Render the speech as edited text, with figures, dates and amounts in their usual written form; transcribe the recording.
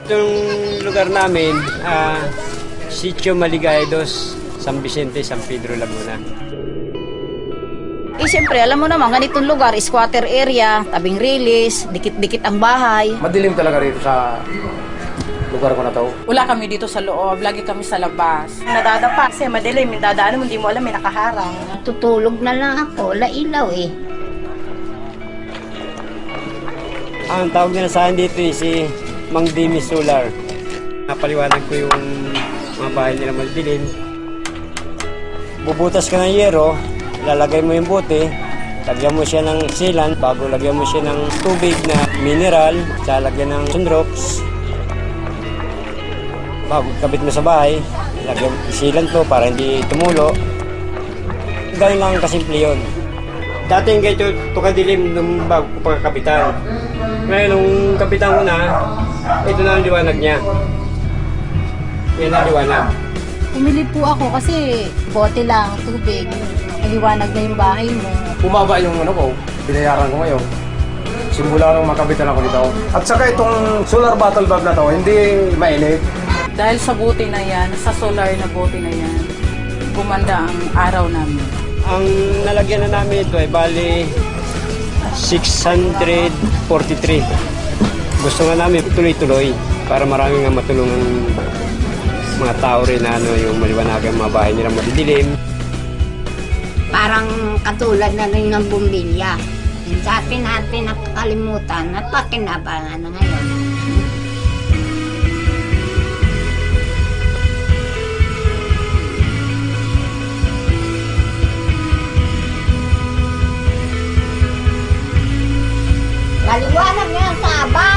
Itong lugar namin, Sitio Maligaedos, San Vicente, San Pedro, Laguna. Siyempre, alam mo naman, ganitong lugar, squatter area, tabing release, dikit-dikit ang bahay. Madilim talaga rito sa lugar ko na to. Wala kami dito sa loob, lagi kami sa labas. Nadadapa kasi madilim, yung dadaan mo, hindi mo alam, may nakaharang. Tutulog na lang ako, wala ilaw eh. Ang tawag nila sa akin dito si Mang Dimi Solar. Napaliwanag ko yung mga bahay nila madilim. Bubutas ka ng yero, lalagay mo yung bote, lagyan mo siya ng sealant, bago lagyan mo siya ng tubig na mineral, lalagyan ng sunrocks. Bago kabit mo sa bahay, lagyan sealant mo para hindi tumulo. Ganun lang kasimple yun. Dati yung ganito, ito kadilim nung bago ko pagkakapitan. Ngayon, nung kapitan ko na, ito na ang liwanag niya. Yan ang liwanag. Pumili po ako kasi bote lang, tubig. Maliwanag na yung bahay mo. Bumaba yung ano ko, binayaran ko ngayon. Simula nung makabitan ako dito. At saka itong solar bottle bulb na to, hindi mainit. Dahil sa buti na yan, sa solar na buti na yan, gumanda ang araw namin. Ang nalagyan na namin ito ay bali 643. Gusto nga namin tuloy-tuloy para marami nga matulungan mga tao rin na yung maliwanagan mga bahay nila madidilim. Parang katulad na rin ng bumbilya. Yung dati natin nakalimutan, napakinabangan na ngayon. Maliwanag nga sa bahay.